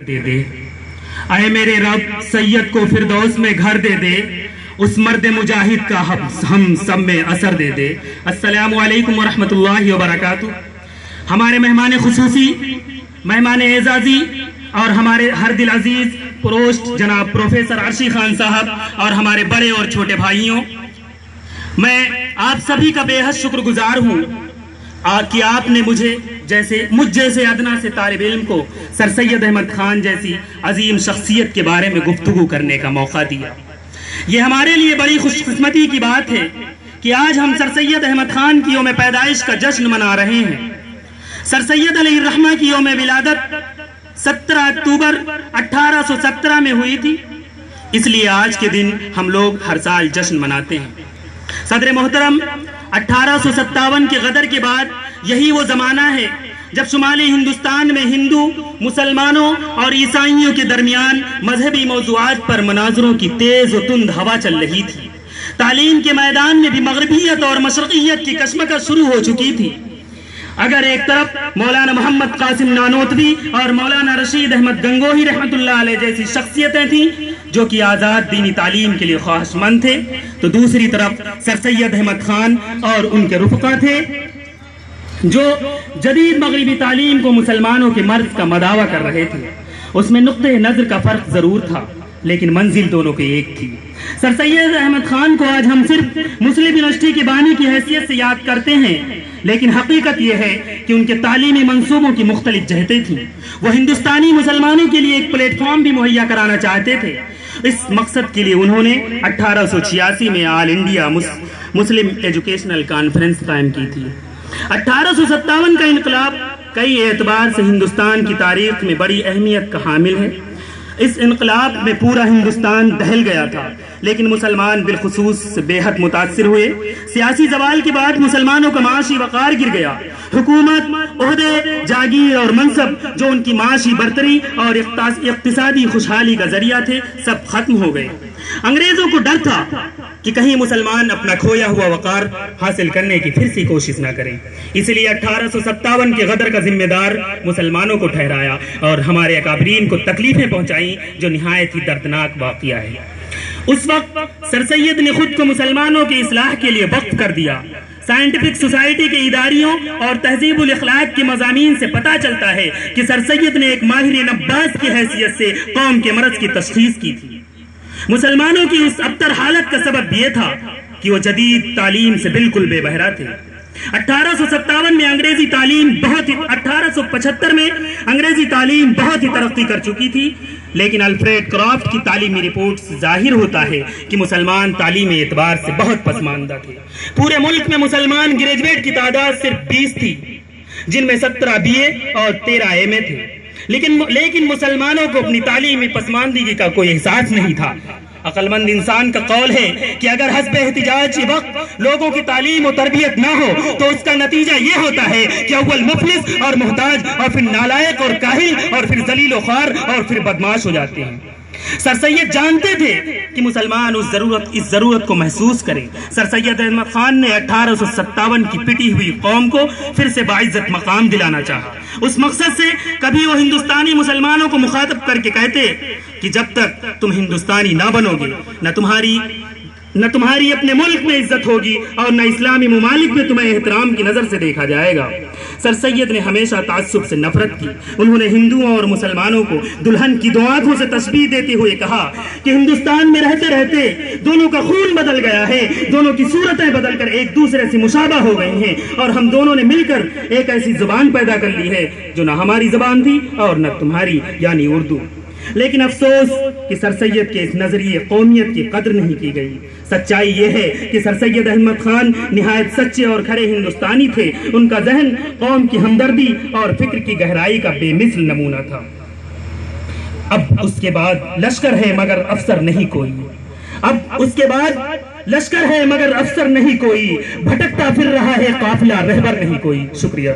دے دے اے میرے رب سید کو فردوس میں گھر دے دے، اس مرد مجاہد کا ہم سب میں اثر دے دے۔ السلام علیکم ورحمۃ اللہ وبرکاتہ۔ ہمارے مہمان خصوصی، مہمان اعزازی اور ہمارے ہر دل عزیز پروسٹ جناب پروفیسر عرشی خان صاحب اور ہمارے بڑے اور چھوٹے بھائیوں، میں آپ سبھی کا بے حد شکر گزار ہوں کہ آپ نے مجھ جیسے ادنا سے طالب علم کو سر سید احمد خان جیسی عظیم شخصیت کے بارے میں گفتگو کرنے کا موقع دیا۔ یہ ہمارے لیے بڑی خوش قسمتی کی بات ہے کہ آج ہم سر سید احمد خان کی یوم پیدائش کا جشن منا رہے ہیں۔ سر سید علیہ الرحمہ کی یوم ولادت 17 اکتوبر 1817 میں ہوئی تھی، اس لیے آج کے دن ہم لوگ ہر سال جشن مناتے ہیں۔ صدر محترم، 1857 کے غدر کے بعد یہی وہ زمانہ ہے جب شمالی ہندوستان میں ہندو، مسلمانوں اور عیسائیوں کے درمیان مذہبی موضوعات پر مناظروں کی تیز و تند ہوا چل رہی تھی۔ تعلیم کے میدان میں بھی مغربیت اور مشرقیت کی کشمکش شروع ہو چکی تھی۔ اگر ایک طرف مولانا محمد قاسم نانوتوی اور مولانا رشید احمد گنگوہی رحمۃ اللہ علیہ جیسی شخصیتیں تھیں جو کہ آزاد دینی تعلیم کے لیے خواہش مند تھے، تو دوسری طرف سر سید احمد خان اور ان کے رفقا تھے جو جدید مغربی تعلیم کو مسلمانوں کے مرض کا مداوع کر رہے تھے۔ اس میں نقطہ نظر کا فرق ضرور تھا، لیکن منزل دونوں کی ایک تھی۔ سر سید احمد خان کو آج ہم صرف مسلم یونیورسٹی کے بانی کی حیثیت سے یاد کرتے ہیں، لیکن حقیقت یہ ہے کہ ان کے تعلیمی منصوبوں کی مختلف جہتیں تھیں۔ وہ ہندوستانی مسلمانوں کے لیے ایک پلیٹ فارم بھی مہیا کرانا چاہتے تھے۔ اس مقصد کے لیے انہوں نے 1886 میں آل انڈیا مسلم ایجوکیشنل کانفرنس قائم کی تھی۔ 1857 کا انقلاب کئی اعتبار سے ہندوستان کی تاریخ میں بڑی اہمیت کا حامل ہے۔ اس انقلاب میں پورا ہندوستان دہل گیا تھا، لیکن مسلمان بالخصوص بے حد متاثر ہوئے۔ سیاسی زوال کے بعد مسلمانوں کا معاشی وقار گر گیا۔ حکومت، عہدے، جاگیر اور منصب جو ان کی معاشی برتری اور اقتصادی خوشحالی کا ذریعہ تھے، سب ختم ہو گئے۔ انگریزوں کو ڈر تھا کہ کہیں مسلمان اپنا کھویا ہوا وقار حاصل کرنے کی پھر سے کوشش نہ کریں، اس لیے 1857 کے غدر کا ذمہ دار مسلمانوں کو ٹھہرایا اور ہمارے اکابرین کو تکلیفیں پہنچائیں جو نہایت ہی دردناک واقعہ ہے۔ اس وقت سر سید نے خود کو مسلمانوں کی اصلاح کے لیے وقف کر دیا۔ سائنٹیفک سوسائٹی کے اداریوں اور تہذیب الاخلاق کے مضامین سے پتہ چلتا ہے کہ سر سید نے ایک ماہر نباز کی حیثیت سے قوم کے مرض کی تشخیص کی تھی۔ مسلمانوں کی اس ابتر حالت کا سبب یہ تھا کہ وہ جدید تعلیم سے بالکل بے بہرا تھے۔ 1857 میں 1875 میں انگریزی تعلیم بہت ہی ترقی کر چکی تھی، لیکن الفریڈ کرافٹ کی تعلیمی رپورٹ سے ظاہر ہوتا ہے کہ مسلمان تعلیمی اعتبار سے بہت پسماندہ تھے۔ پورے ملک میں مسلمان گریجویٹ کی تعداد صرف 20 تھی، جن میں 17 BA اور 13 MA تھے، لیکن مسلمانوں کو اپنی تعلیمی پسماندگی کا کوئی احساس نہیں تھا۔ عقل مند انسان کا قول ہے کہ اگر حسب احتجاج کے وقت لوگوں کی تعلیم و تربیت نہ ہو تو اس کا نتیجہ یہ ہوتا ہے کہ اول مفلس اور محتاج اور پھر نالائق اور کاہل اور پھر ذلیل و خوار اور پھر بدماش ہو جاتے ہیں۔ سر سید جانتے تھے کہ مسلمان اس ضرورت کو محسوس کریں۔ سر سید احمد خان نے 1857 کی پٹی ہوئی قوم کو پھر سے باعزت مقام دلانا چاہا۔ اس مقصد سے کبھی وہ ہندوستانی مسلمانوں کو مخاطب کر کے کہتے کہ جب تک تم ہندوستانی نہ بنو گے نہ تمہاری اپنے ملک میں عزت ہوگی اور نہ اسلامی ممالک میں تمہیں احترام کی نظر سے دیکھا جائے گا۔ سر سید نے ہمیشہ تعصب سے نفرت کی۔ انہوں نے ہندوؤں اور مسلمانوں کو دلہن کی دو آنکھوں سے تشبیہ دیتے ہوئے کہا کہ ہندوستان میں رہتے رہتے دونوں کا خون بدل گیا ہے، دونوں کی صورتیں بدل کر ایک دوسرے سے مشابہ ہو گئی ہیں اور ہم دونوں نے مل کر ایک ایسی زبان پیدا کر لی ہے جو نہ ہماری زبان تھی اور نہ تمہاری، یعنی اردو۔ لیکن افسوس کہ سر سید کے اس نظریے قومیت کی قدر نہیں کی گئی۔ سچائی یہ ہے کہ سر سید احمد خان نہایت سچے اور کھرے ہندوستانی تھے۔ ان کا ذہن قوم کی ہمدردی اور فکر کی گہرائی کا بے مثل نمونہ تھا۔ اب اس کے بعد لشکر ہے مگر افسر نہیں کوئی، بھٹکتا پھر رہا ہے قافلہ، رہبر نہیں کوئی۔ شکریہ۔